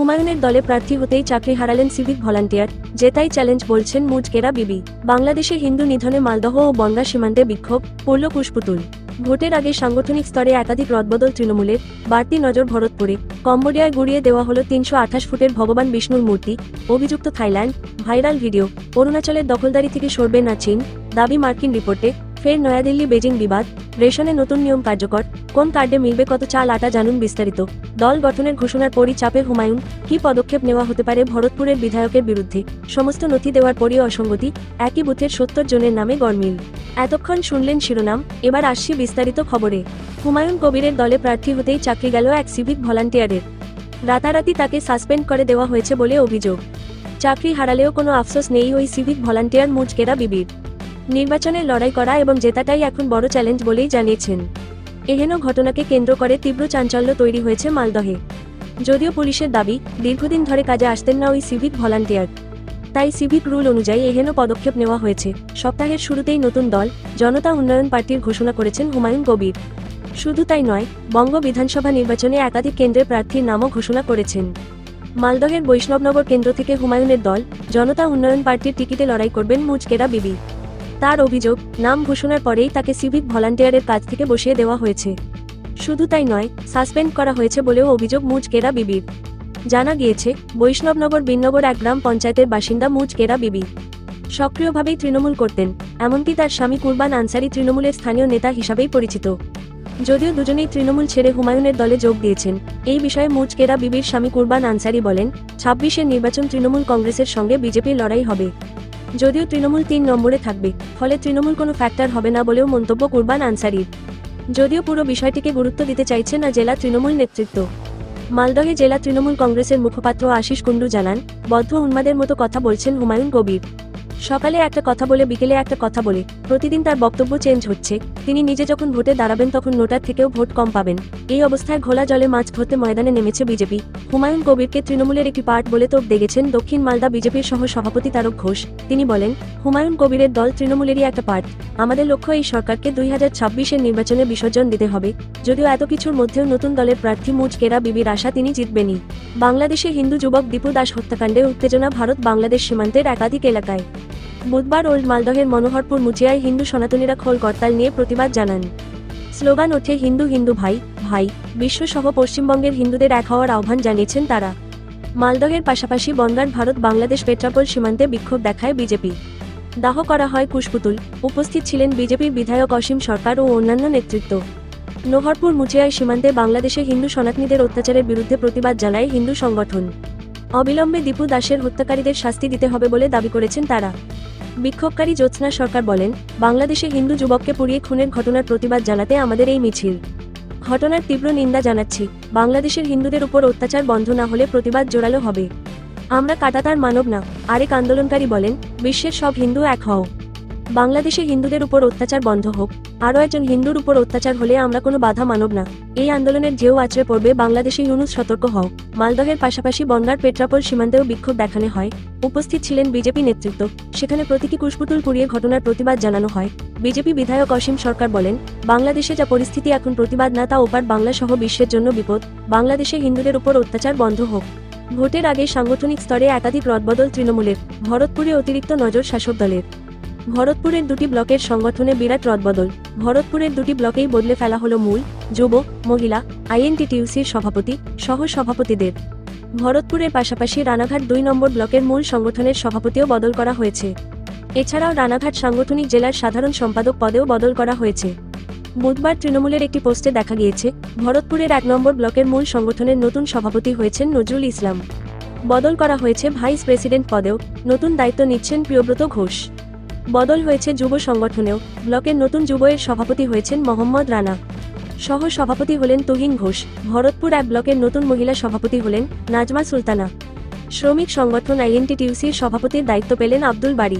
হুমায়ুনের দলে প্রার্থী হতেই চাকরি হারালেন সিভিক ভলান্টিয়ার, জেতাই চ্যালেঞ্জ বলছেন মুজকেরা বিবি। বাংলাদেশে হিন্দু নিধনে মালদহ ও বনগাঁ সীমান্তে বিক্ষোভ, পড়ল কুশপুতুল। ভোটের আগে সাংগঠনিক স্তরে একাধিক রদবদল তৃণমূলের, বাড়তি নজর ভরতপুরে। কম্বোডিয়ায় গুড়িয়ে দেওয়া হলো ৩২৮ ফুটের ভগবান বিষ্ণুর মূর্তি, অভিযুক্ত থাইল্যান্ড। Viral video. অরুণাচলের দখলদারি থেকে সরবে না চীন, দাবি মার্কিন রিপোর্টে। ফের নয়াদিল্লি বেজিং বিবাদ, রেশনে নতুন নিয়ম কার্যকর, কোন কার্ডে মিলবে কত চাল আটা জানুন বিস্তারিত। দল গঠনের ঘোষণার পরই চাপে হুমায়ুন, কী পদক্ষেপ নেওয়া হতে পারে ভরতপুরের বিধায়কের বিরুদ্ধে। সমস্ত নথি দেওয়ার পরই অসঙ্গতি, একই বুথের ৭০ জনের নামে গড়মিল। এতক্ষণ শুনলেন শিরোনাম, এবার আসছি বিস্তারিত খবরে। হুমায়ুন কবিরের দলে প্রার্থী হতেই চাকরি গেল এক সিভিক ভলান্টিয়ারের। রাতারাতি তাকে সাসপেন্ড করে দেওয়া হয়েছে বলে অভিযোগ। চাকরি হারালেও কোনো আফসোস নেই ওই সিভিক ভলান্টিয়ার মুজকেরা বিবির। নির্বাচনে লড়াই করা এবং জেতাটাই এখন বড় চ্যালেঞ্জ বলেই জানিয়েছেন। এহেন ঘটনাকে কেন্দ্র করে তীব্র চাঞ্চল্য তৈরি হয়েছে মালদহে। যদিও পুলিশের দাবি, দীর্ঘদিন ধরে কাজে আসতেন না ওই সিভিক ভলান্টিয়ার, তাই সিভিক রুল অনুযায়ী এহেন পদক্ষেপ নেওয়া হয়েছে। সপ্তাহের শুরুতেই নতুন দল, জনতা উন্নয়ন পার্টির ঘোষণা করেছেন হুমায়ুন কবির। শুধু তাই নয়, বঙ্গ বিধানসভা নির্বাচনে একাধিক কেন্দ্রের প্রার্থীর নামও ঘোষণা করেছেন। মালদহের বৈষ্ণবনগর কেন্দ্র থেকে হুমায়ুনের দল, জনতা উন্নয়ন পার্টির টিকিটে লড়াই করবেন মুজকেরা বিবি। তার অভিযোগ, নাম ঘোষণার পরেই তাকে সিভিক ভলান্টিয়ারের কাজ থেকে বসিয়ে দেওয়া হয়েছে। শুধু তাই নয়, সাসপেন্ড করা হয়েছে বলেও অভিযোগ মুজকেরা বিবির। জানা গিয়েছে, বৈষ্ণবনগর বিননগর এক গ্রাম পঞ্চায়েতের বাসিন্দা মুজকেরা বিবি। সক্রিয়ভাবেই তৃণমূল করতেন, এমনকি তার স্বামী কুরবান আনসারি তৃণমূলের স্থানীয় নেতা হিসাবেই পরিচিত। যদিও দুজনেই তৃণমূল ছেড়ে হুমায়ুনের দলে যোগ দিয়েছেন, এই বিষয়ে মুজকেরা বিবির স্বামী কুরবান আনসারি বলেন, ২৬-এর নির্বাচন তৃণমূল কংগ্রেসের সঙ্গে বিজেপির লড়াই হবে। যদিও তৃণমূল ৩ নম্বরে থাকবে, ফলে তৃণমূল কোনো ফ্যাক্টর হবে না বলেও মন্তব্য কুরবান আনসারির। যদিও পুরো বিষয়টিকে গুরুত্ব দিতে চাইছে না জেলা তৃণমূল নেতৃত্ব। মালদহে জেলা তৃণমূল কংগ্রেসের মুখপাত্র আশিস কুণ্ডু জানান, বদ্ধ উন্মাদের মতো কথা বলছেন হুমায়ুন কবির। সকালে একটা কথা বলে বিকেলে একটা কথা বলে, প্রতিদিন তার বক্তব্য চেঞ্জ হচ্ছে। তিনি নিজে যখন ভোটে দাঁড়াবেন তখন নোটার থেকেও ভোট কম পাবেন। এই অবস্থায় ঘোলা জলে মাছ ধরতে ময়দানে নেমেছে বিজেপি। হুমায়ুন কবিরকে তৃণমূলের একটি পার্ট বলে তোপ দেখেছেন দক্ষিণ মালদা বিজেপির সহ সভাপতি তারক ঘোষ। তিনি বলেন, হুমায়ুন কবিরের দল তৃণমূলেরই একটা পার্ট। আমাদের লক্ষ্য এই সরকারকে ২০২৬-এর নির্বাচনে বিসর্জন দিতে হবে। যদিও এত কিছুর মধ্যেও নতুন দলের প্রার্থী মুজকেরা বিবির আশা তিনি জিতবেনই। বাংলাদেশে হিন্দু যুবক দীপু দাস হত্যাকাণ্ডে উত্তেজনা ভারত বাংলাদেশ সীমান্তের একাধিক এলাকায়। বুধবার ওল্ড মালদহের মনোহরপুর মুচিয়ায় হিন্দু সনাতনীরা খোল করতাল নিয়ে প্রতিবাদ জানান। স্লোগান ওঠে, হিন্দু হিন্দু ভাই ভাই। বিশ্বসহ পশ্চিমবঙ্গের হিন্দুদের এক হওয়ার আহ্বান জানিয়েছেন তারা। মালদহের পাশাপাশি বনগাঁর ভারত বাংলাদেশ পেট্রাপোল সীমান্তে বিক্ষোভ দেখায় বিজেপি। দাহ করা হয় কুশপুতুল। উপস্থিত ছিলেন বিজেপির বিধায়ক অসীম সরকার ও অন্যান্য নেতৃত্ব। নোহরপুর মুচিয়ায় সীমান্তে বাংলাদেশে হিন্দু সনাতনীদের অত্যাচারের বিরুদ্ধে প্রতিবাদ জানায় হিন্দু সংগঠন। অবিলম্বে দীপু দাসের হত্যাকারীদের শাস্তি দিতে হবে বলে দাবি করেছেন তারা। বিক্ষোভকারী জ্যোৎস্না সরকার বলেন, বাংলাদেশে হিন্দু যুবককে পুড়িয়ে খুনের ঘটনার প্রতিবাদ জানাতে আমাদের এই মিছিল। ঘটনার তীব্র নিন্দা জানাচ্ছি। বাংলাদেশের হিন্দুদের উপর অত্যাচার বন্ধ না হলে প্রতিবাদ জোরালো হবে। আমরা কাঁটাতার মানব না। আরেক আন্দোলনকারী বলেন, বিশ্বের সব হিন্দু এক হও। বাংলাদেশে হিন্দুদের উপর অত্যাচার বন্ধ হোক। আরও একজন হিন্দুর উপর অত্যাচার হলে আমরা কোনো বাধা মানব না। এই আন্দোলনের ঢেউ আছড়ে পড়বে বাংলাদেশে। ইউনুস সতর্ক হও। মালদহের পাশাপাশি বনগাঁর পেট্রাপোল সীমান্তেও বিক্ষোভ দেখানো হয়। উপস্থিত ছিলেন বিজেপি নেতৃত্ব। সেখানে প্রতীকী কুশপুতুল পুড়িয়ে ঘটনার প্রতিবাদ জানানো হয়। বিজেপি বিধায়ক অসীম সরকার বলেন, বাংলাদেশে যা পরিস্থিতি এখন প্রতিবাদ না তা ওপার বাংলা সহ বিশ্বের জন্য বিপদ। বাংলাদেশে হিন্দুদের উপর অত্যাচার বন্ধ হোক। ভোটের আগে সাংগঠনিক স্তরে একাধিক রদবদল তৃণমূলের। ভরতপুরে অতিরিক্ত নজর শাসক দলের। ভরতপুরের দুটি ব্লকের সংগঠনে বিরাট রদবদল। ভরতপুরের দুটি ব্লকেই বদলে ফেলা হলো মূল, যুব, মহিলা, আইএনটিটিইউসির সভাপতি, সহ সভাপতিদের। ভরতপুরের পাশাপাশি রানাঘাট ২ নম্বর ব্লকের মূল সংগঠনের সভাপতিও বদল করা হয়েছে। এছাড়াও রানাঘাট সাংগঠনিক জেলার সাধারণ সম্পাদক পদেও বদল করা হয়েছে। বুধবার তৃণমূলের একটি পোস্টে দেখা গিয়েছে, ভরতপুরের ১ নম্বর ব্লকের মূল সংগঠনের নতুন সভাপতি হয়েছেন নজরুল ইসলাম। বদল করা হয়েছে ভাইস প্রেসিডেন্ট পদেও। নতুন দায়িত্ব নিচ্ছেন প্রিয়ব্রত ঘোষ। বদল হয়েছে যুব সংগঠনেও। ব্লকের নতুন যুবয়ের সভাপতি হয়েছেন মোহাম্মদ রানা। সহ সভাপতি হলেন তুহিন ঘোষ। ভরতপুর ১ ব্লকের নতুন মহিলা সভাপতি হলেন নাজমা সুলতানা। শ্রমিক সংগঠন আইএনটিটিইউসির সভাপতির দায়িত্ব পেলেন আব্দুল বারী।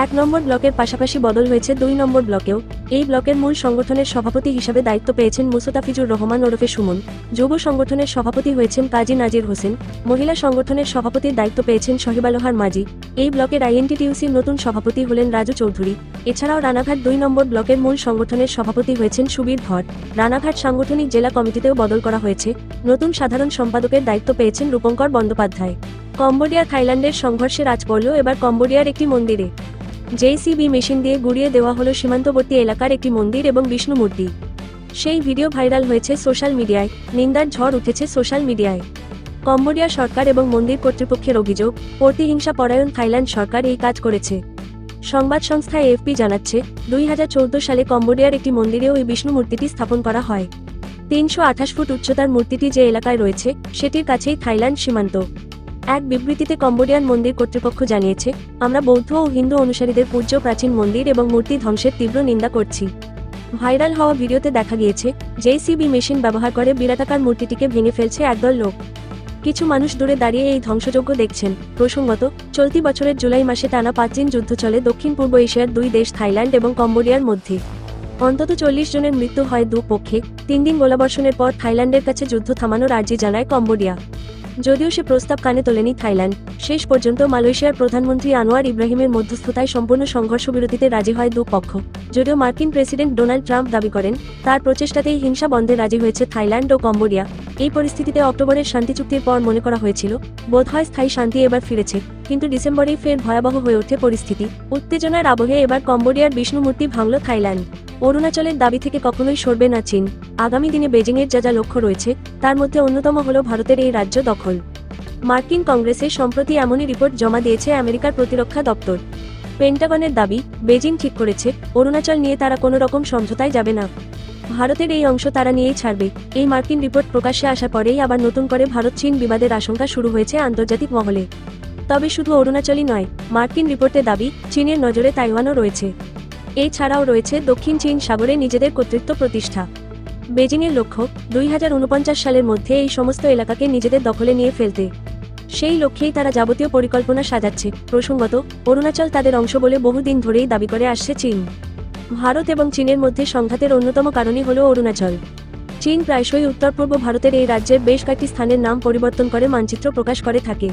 ১ নম্বর ব্লকের পাশাপাশি বদল হয়েছে ২ নম্বর ব্লকেও। এই ব্লকের মূল সংগঠনের সভাপতি হিসাবে দায়িত্ব পেয়েছেন মুস্তাফিজুর রহমান ওরফে সুমন। যুব সংগঠনের সভাপতি হয়েছেন কাজী নাজির হোসেন। মহিলা সংগঠনের সভাপতির দায়িত্ব পেয়েছেন শহিবালোহার মাঝি। এই ব্লকের আইএনটিটিউসির নতুন সভাপতি হলেন রাজু চৌধুরী। এছাড়াও রানাঘাট 2 নম্বর ব্লকের মূল সংগঠনের সভাপতি হয়েছেন সুবীর ভট। রানাঘাট সাংগঠনিক জেলা কমিটিতেও বদল করা হয়েছে। নতুন সাধারণ সম্পাদকের দায়িত্ব পেয়েছেন রূপঙ্কর বন্দ্যোপাধ্যায়। কম্বোডিয়া থাইল্যান্ডের সংঘর্ষের আজ পড়ল এবার কম্বোডিয়ার একটি মন্দিরে। জেসিবি মেশিন দিয়ে গুড়িয়ে দেওয়া হলো সীমান্তবর্তী এলাকার একটি মন্দির এবং বিষ্ণু মূর্তি। সেই ভিডিও ভাইরাল হয়েছে সোশ্যাল মিডিয়ায়। নিন্দার ঝড় উঠেছে সোশ্যাল মিডিয়ায়। কম্বোডিয়া সরকার এবং মন্দির কর্তৃপক্ষের অভিযোগ, প্রতিহিংসা পরায়ণ থাইল্যান্ড সরকার এই কাজ করেছে। সংবাদ সংস্থা এএফপি জানাচ্ছে, 2014 সালে কম্বোডিয়ার একটি মন্দিরেও এই বিষ্ণু মূর্তিটি স্থাপন করা হয়। 328 ফুট উচ্চতার মূর্তিটি যে এলাকায় রয়েছে সেটির কাছেই থাইল্যান্ড সীমান্ত। এক বিবৃতিতে কম্বোডিয়ান মন্দির কর্তৃপক্ষ জানিয়েছে, আমরা বৌদ্ধ ও হিন্দু অনুসারীদের পূজ্য প্রাচীন মন্দির এবং মূর্তি ধ্বংসের তীব্র নিন্দা করছি। ভাইরাল হওয়া ভিডিওতে দেখা গিয়েছে, জেসিবি মেশিন ব্যবহার করে বিরাটাকার মূর্তিটিকে ভেঙে ফেলছে একদল লোক। কিছু মানুষ দূরে দাঁড়িয়ে এই ধ্বংসযজ্ঞ দেখছেন। প্রসঙ্গত, চলতি বছরের জুলাই মাসে টানা 5 দিন যুদ্ধ চলে দক্ষিণ পূর্ব এশিয়ার 2 দেশ থাইল্যান্ড এবং কম্বোডিয়ার মধ্যে। অন্তত 40 জনের মৃত্যু হয় দুপক্ষে। 3 দিন গোলাবর্ষণের পর থাইল্যান্ডের কাছে যুদ্ধ থামানোর আর্জি জানায় কম্বোডিয়া। যদিও সে প্রস্তাব কানে তোলেনি থাইল্যান্ড, শেষ পর্যন্ত মালয়েশিয়ার প্রধানমন্ত্রী আনোয়ার ইব্রাহিমের মধ্যস্থতায় সম্পূর্ণ সংঘর্ষবিরতিতে রাজি হয় দুপক্ষ। যদিও মার্কিন প্রেসিডেন্ট ডোনাল্ড ট্রাম্প দাবি করেন, তার প্রচেষ্টাতেই হিংসা বন্ধে রাজি হয়েছে থাইল্যান্ড ও কম্বোডিয়া। এই পরিস্থিতিতে অক্টোবরের শান্তি চুক্তির পর মনে করা হয়েছিল, বোধহয় স্থায়ী শান্তি এবার ফিরেছে, কিন্তু ডিসেম্বরেই ফের ভয়াবহ হয়ে ওঠে পরিস্থিতি। উত্তেজনার আবহে এবার কম্বোডিয়ার বিষ্ণু মূর্তি ভাঙল থাইল্যান্ড। অরুণাচলের দাবি থেকে কখনোই সরবে না চীন। আগামী দিনে বেজিংয়ের যা যা লক্ষ্য রয়েছে, তার মধ্যে অন্যতম হল ভারতের এই রাজ্য দখল। মার্কিন কংগ্রেসে সম্প্রতি এমনই রিপোর্ট জমা দিয়েছে আমেরিকার প্রতিরক্ষা দপ্তর। পেন্টাগনের দাবি, বেজিং ঠিক করেছে, অরুণাচল নিয়ে তারা কোনো রকম সমঝোতায় যাবে না। ভারতের এই অংশ তারা নিয়েই ছাড়বে। এই মার্কিন রিপোর্ট প্রকাশ্যে আসার পরেই আবার নতুন করে ভারত চীন বিবাদের আশঙ্কা শুরু হয়েছে আন্তর্জাতিক মহলে। তবে শুধু অরুণাচলই নয়, মার্কিন রিপোর্টে দাবি, চীনের নজরে তাইওয়ানও রয়েছে। এছাড়াও রয়েছে দক্ষিণ চীন সাগরে নিজেদের কর্তৃত্ব প্রতিষ্ঠা। বেজিংয়ের লক্ষ্য, 2049 সালের মধ্যে এই সমস্ত এলাকাকে নিজেদের দখলে নিয়ে ফেলতে। সেই লক্ষ্যেই তারা যাবতীয় পরিকল্পনা সাজাচ্ছে। প্রসঙ্গত, অরুণাচল তাদের অংশ বলে বহুদিন ধরেই দাবি করে আসছে চীন। ভারত এবং চীনের মধ্যে সংঘাতের অন্যতম কারণই হল অরুণাচল। চীন প্রায়শই উত্তর পূর্ব ভারতের এই রাজ্যের বেশ কয়েকটি স্থানের নাম পরিবর্তন করে মানচিত্র প্রকাশ করে থাকে।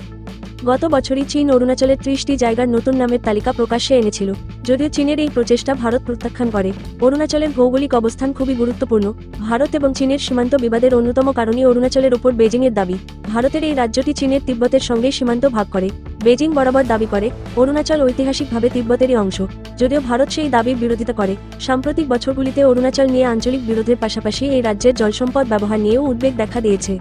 গত বছরই চীন অরুণাচলের 30টি জায়গার নতুন নামের তালিকা প্রকাশ্যে এনেছিল। যদিও চীনের এই প্রচেষ্টা ভারত প্রত্যাখ্যান করে। অরুণাচলের ভৌগোলিক অবস্থান খুবই গুরুত্বপূর্ণ। ভারত এবং চীনের সীমান্ত বিবাদের অন্যতম কারণই অরুণাচলের উপর বেজিংয়ের দাবি। ভারতের এই রাজ্যটি চীনের তিব্বতের সঙ্গে সীমান্ত ভাগ করে। বেজিং বরাবর দাবি করে, অরুণাচল ঐতিহাসিকভাবে তিব্বতেরই অংশ। যদিও ভারত সেই দাবির বিরোধিতা করে। সাম্প্রতিক বছরগুলিতে অরুণাচল নিয়ে আঞ্চলিক বিরোধের পাশাপাশি এই রাজ্যের জলসম্পদ ব্যবহার নিয়েও উদ্বেগ দেখা দিয়েছে।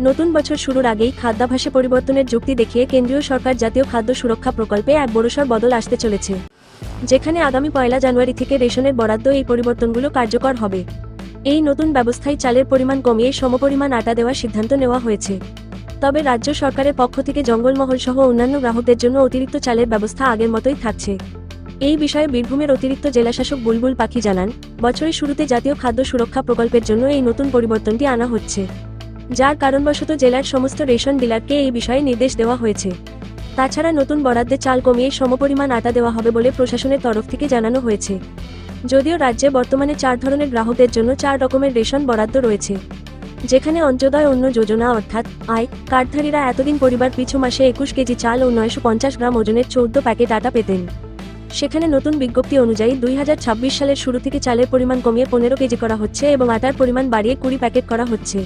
নতুন বছর শুরুর আগেই খাদ্যাভ্যাসে পরিবর্তনের যুক্তি দেখিয়ে কেন্দ্রীয় সরকার জাতীয় খাদ্য সুরক্ষা প্রকল্পে এক বড়সড় বদল আসতে চলেছে, যেখানে আগামী 1 জানুয়ারি থেকে রেশনের বরাদ্দ এই পরিবর্তনগুলো কার্যকর হবে। এই নতুন ব্যবস্থায় চালের পরিমাণ কমিয়ে সমপরিমাণ আটা দেওয়ার সিদ্ধান্ত নেওয়া হয়েছে। তবে রাজ্য সরকারের পক্ষ থেকে জঙ্গলমহল সহ অন্যান্য গ্রাহকদের জন্য অতিরিক্ত চালের ব্যবস্থা আগের মতোই থাকছে। এই বিষয়ে বীরভূমের অতিরিক্ত জেলাশাসক বুলবুল পাখি জানান, বছরের শুরুতে জাতীয় খাদ্য সুরক্ষা প্রকল্পের জন্য এই নতুন পরিবর্তনটি আনা হচ্ছে, যার কারণবশত জেলার সমস্ত রেশন ডিলারকে এই বিষয়ে নির্দেশ দেওয়া হয়েছে। তাছাড়া নতুন বরাদ্দে চাল কমিয়ে সমপরিমাণ আটা দেওয়া হবে বলে প্রশাসনের তরফ থেকে জানানো হয়েছে। যদিও রাজ্যে বর্তমানে 4 ধরনের গ্রাহকদের জন্য 4 রকমের রেশন বরাদ্দ রয়েছে, যেখানে অন্ত্যোদয় অন্ন যোজনা অর্থাৎ আয় কার্ডধারীরা এতদিন পরিবার পিছু মাসে 21 কেজি চাল ও 950 গ্রাম ওজনের 14 প্যাকেট আটা পেতেন। সেখানে নতুন বিজ্ঞপ্তি অনুযায়ী 2026 সালের শুরু থেকে চালের পরিমাণ কমিয়ে 15 কেজি করা হচ্ছে এবং আটার পরিমাণ বাড়িয়ে 20 প্যাকেট করা হচ্ছে।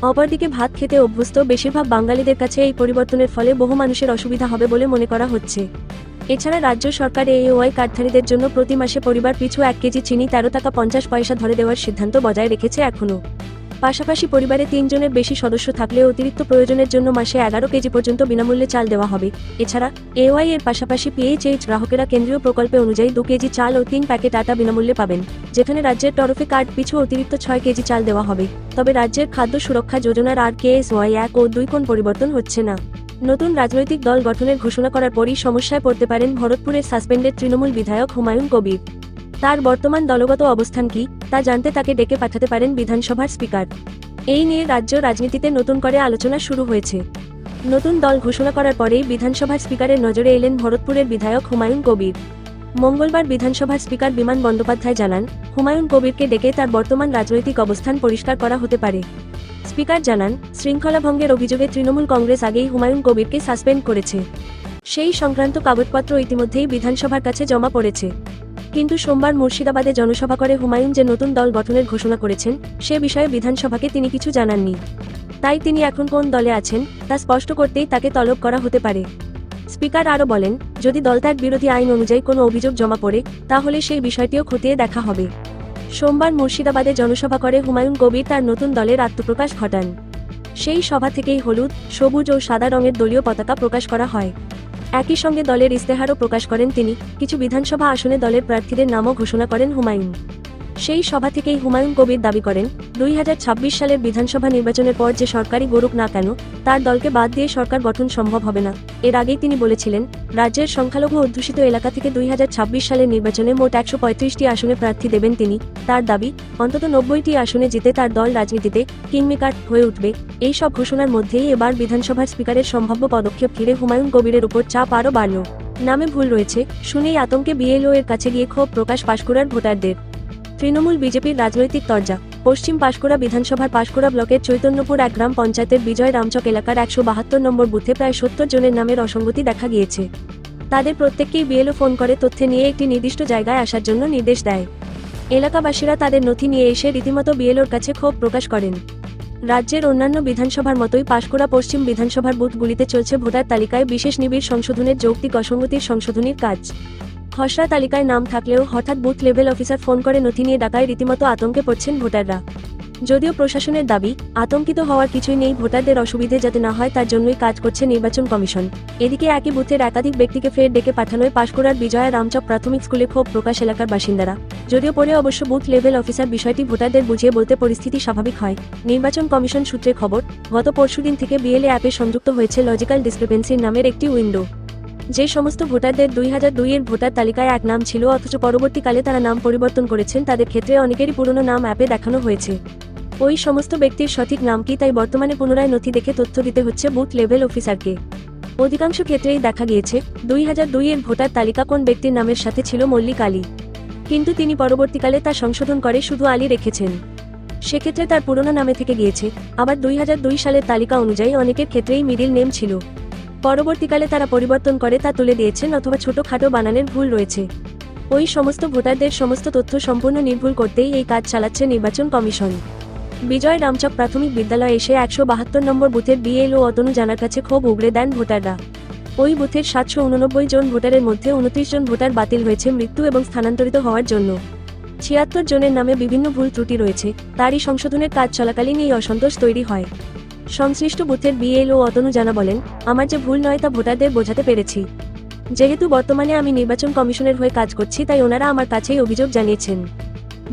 অপরদিকে ভাত খেতে অভ্যস্ত বেশিরভাগ বাঙালিদের কাছে এই পরিবর্তনের ফলে বহু মানুষের অসুবিধা হবে বলে মনে করা হচ্ছে। এছাড়া রাজ্য সরকার এওয়াই কার্ডধারীদের জন্য প্রতি মাসে পরিবার পিছু 1 কেজি চিনি 13 টাকা 50 পয়সা ধরে দেওয়ার সিদ্ধান্ত বজায় রেখেছে এখনও। পাশাপাশি পরিবারে 3 জনের বেশি সদস্য থাকলে অতিরিক্ত প্রয়োজনের জন্য মাসে 11 কেজি পর্যন্ত বিনামূল্যে চাল দেওয়া হবে। এছাড়া এওয়াই এর পাশাপাশি পিএইচএইচ গ্রাহকেরা কেন্দ্রীয় প্রকল্পে অনুযায়ী 2 কেজি চাল ও 3 প্যাকেট আটা বিনামূল্যে পাবেন, যেখানে রাজ্যের তরফে কার্ড পিছু অতিরিক্ত 6 কেজি চাল দেওয়া হবে। তবে রাজ্যের খাদ্য সুরক্ষা যোজনার RKSY 1 ও 2 কোন পরিবর্তন হচ্ছে না। নতুন রাজনৈতিক দল গঠনের ঘোষণা করার পরই সমস্যায় পড়তে পারেন ভরতপুরের সাসপেন্ডেড তৃণমূল বিধায়ক হুমায়ুন কবির। তার বর্তমান দলগত অবস্থান কি তা জানতে তাকে ডেকে পাঠাতে পারেন বিধানসভার স্পিকার। এই নিয়ে রাজ্য রাজনীতিতে নতুন করে আলোচনা শুরু হয়েছে। নতুন দল ঘোষণা করার পরেই বিধানসভার স্পিকারের নজরে এলেন ভরতপুরের বিধায়ক হুমায়ুন কবির। মঙ্গলবার বিধানসভার স্পিকার বিমান বন্দ্যোপাধ্যায় জানান, হুমায়ুন কবিরকে ডেকে তার বর্তমান রাজনৈতিক অবস্থান পরিষ্কার করা হতে পারে। স্পিকার জানান, শৃঙ্খলা ভঙ্গের অভিযোগে তৃণমূল কংগ্রেস আগেই হুমায়ুন কবিরকে সাসপেন্ড করেছে। সেই সংক্রান্ত কাগজপত্র ইতিমধ্যেই বিধানসভার কাছে জমা পড়েছে। কিন্তু সোমবার মুর্শিদাবাদে জনসভা করে হুমায়ুন যে নতুন দল গঠনের ঘোষণা করেছেন, সে বিষয়ে বিধানসভাকে তিনি কিছু জানাননি। তাই তিনি এখন কোন দলে আছেন তা স্পষ্ট করতেই তাকে তলব করা হতে পারে। স্পিকার আরও বলেন, যদি দলত্যাগ বিরোধী আইন অনুযায়ী কোনো অভিযোগ জমা পড়ে, তাহলে সেই বিষয়টিও খতিয়ে দেখা হবে। সোমবার মুর্শিদাবাদে জনসভা করে হুমায়ুন কবির তার নতুন দলের আত্মপ্রকাশ ঘটান। সেই সভা থেকেই হলুদ, সবুজ ও সাদা রঙের দলীয় পতাকা প্রকাশ করা হয়। একই সঙ্গে দলের ইস্তেহারও প্রকাশ করেন তিনি। কিছু বিধানসভা আসনে দলের প্রার্থীদের নামও ঘোষণা করেন হুমায়ুন। সেই সভা থেকেই হুমায়ুন কবির দাবি করেন, 2026 সালের বিধানসভা নির্বাচনের পর যে সরকারই গড়ুক না কেন, তার দলকে বাদ দিয়ে সরকার গঠন সম্ভব হবে না। এর আগেই তিনি বলেছিলেন, রাজ্যের সংখ্যালঘু অধ্যুষিত এলাকা থেকে 2026 সালের নির্বাচনে মোট 135টি আসনে প্রার্থী দেবেন তিনি। তার দাবি, অন্তত 90টি আসনে জিতে তার দল রাজনীতিতে কিংমেকার হয়ে উঠবে। এই সব ঘোষণার মধ্যেই এবার বিধানসভার স্পিকারের সম্ভাব্য পদক্ষেপ ঘিরে হুমায়ুন কবিরের উপর চাপ আরও বাড়ল। নামে ভুল রয়েছে শুনেই আতঙ্কে বিএলও এর কাছে গিয়ে ক্ষোভ প্রকাশ পাঁশকুড়ার ভোটারদের। তৃণমূল বিজেপির রাজনৈতিক তরজা। পশ্চিম পাঁশকুড়া বিধানসভার পাঁশকুড়া ব্লকের চৈতন্যপুর এক গ্রাম পঞ্চায়েতের বিজয় রামচক এলাকার 172 নম্বর বুথে প্রায় 70 জনের নামের অসঙ্গতি দেখা গিয়েছে। তাদের প্রত্যেককেই বিএলও ফোন করে তথ্য নিয়ে একটি নির্দিষ্ট জায়গায় আসার জন্য নির্দেশ দেয়। এলাকাবাসীরা তাদের নথি নিয়ে এসে রীতিমতো বিএলওর কাছে ক্ষোভ প্রকাশ করেন। রাজ্যের অন্যান্য বিধানসভার মতোই পাঁশকুড়া পশ্চিম বিধানসভার বুথগুলিতে চলছে ভোটার তালিকায় বিশেষ নিবিড় সংশোধনের যৌক্তিক অসঙ্গতির সংশোধনীর কাজ। খসড়া তালিকায় নাম থাকলেও হঠাৎ বুথ লেভেল অফিসার ফোন করে নথি নিয়ে ডাকায় রীতিমতো আতঙ্কে পড়ছেন ভোটাররা। যদিও প্রশাসনের দাবি, আতঙ্কিত হওয়ার কিছুই নেই, ভোটারদের অসুবিধে যাতে না হয় তার জন্যই কাজ করছে নির্বাচন কমিশন। এদিকে একই বুথের একাধিক ব্যক্তিকে ফের ডেকে পাঠানোয় পাঁশকুড়ার বিজয়া রামচক প্রাথমিক স্কুলে ক্ষোভ প্রকাশ এলাকার বাসিন্দারা। যদিও পরে অবশ্য বুথ লেভেল অফিসার বিষয়টি ভোটারদের বুঝিয়ে বলতে পরিস্থিতি স্বাভাবিক হয়। নির্বাচন কমিশন সূত্রে খবর, গত পরশুদিন থেকে বিএলএ অ্যাপে সংযুক্ত হয়েছে লজিক্যাল ডিসক্রিপেন্সির নামের একটি উইন্ডো। যে সমস্ত ভোটারদের 2002 এর ভোটার তালিকায় এক নাম ছিল অথচ পরবর্তীকালে তারা নাম পরিবর্তন করেছেন, তাদের ক্ষেত্রে অনেকেরই পুরনো নাম অ্যাপে দেখানো হয়েছে। ওই সমস্ত ব্যক্তির সঠিক নাম কি তাই বর্তমানে পুনরায় নথি দেখে তথ্য দিতে হচ্ছে বুথ লেভেল অফিসারকে। অধিকাংশ ক্ষেত্রেই দেখা গিয়েছে 2002 এর ভোটার তালিকা কোন ব্যক্তির নামের সাথে ছিল মল্লিক আলী, কিন্তু তিনি পরবর্তীকালে তা সংশোধন করে শুধু আলী রেখেছেন। সেক্ষেত্রে তার পুরনো নামে থেকে গিয়েছে। আবার 2002 সালের তালিকা অনুযায়ী অনেকের ক্ষেত্রেই মিডিল নেম ছিল, পরবর্তীকালে তারা পরিবর্তন করে তা তুলে দিয়েছেন অথবা ছোটখাটো বানানের ভুল রয়েছে। ওই সমস্ত ভোটারদের সমস্ত তথ্য সম্পূর্ণ নির্ভুল করতেই এই কাজ চালাচ্ছে নির্বাচন কমিশন। বিজয় রামচক প্রাথমিক বিদ্যালয়ে এসে 172 নম্বর বুথের বিএলও অতনু জানার কাছে ক্ষোভ উগড়ে দেন ভোটাররা। ওই বুথের 789 জন ভোটারের মধ্যে 29 জন ভোটার বাতিল হয়েছে মৃত্যু এবং স্থানান্তরিত হওয়ার জন্য। 76 জনের নামে বিভিন্ন ভুল ত্রুটি রয়েছে। তারই সংশোধনের কাজ চলাকালীন এই অসন্তোষ তৈরি হয়। সংশ্লিষ্ট বুথের বিএলও অতনু জানা বলেন, আমার যে ভুল নয় তা ভোটারদের বোঝাতে পেরেছি। যেহেতু বর্তমানে আমি নির্বাচন কমিশনের হয়ে কাজ করছি তাই ওনারা আমার কাছেই অভিযোগ জানিয়েছেন।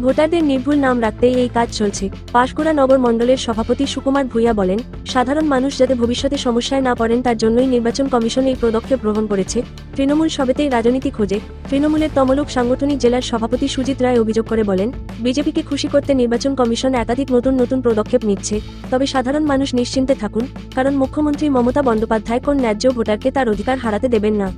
ভোটারদের নির্ভুল নাম রাখতেই এই কাজ চলছে। পাঁশকুড়া নগর মণ্ডলের সভাপতি সুকুমার ভূঁইয়া বলেন, সাধারণ মানুষ যাতে ভবিষ্যতে সমস্যায় না পড়েন তার জন্যই নির্বাচন কমিশন এই পদক্ষেপ গ্রহণ করেছে। তৃণমূল সবেতেই রাজনীতি খোঁজে। তৃণমূলের তমলুক সাংগঠনিক জেলার সভাপতি সুজিত রায় অভিযোগ করে বলেন, বিজেপিকে খুশি করতে নির্বাচন কমিশন একাধিক নতুন পদক্ষেপ নিচ্ছে। তবে সাধারণ মানুষ নিশ্চিন্তে থাকুন, কারণ মুখ্যমন্ত্রী মমতা বন্দ্যোপাধ্যায় কোন ন্যায্য ভোটারকে তার অধিকার হারাতে দেবেন না।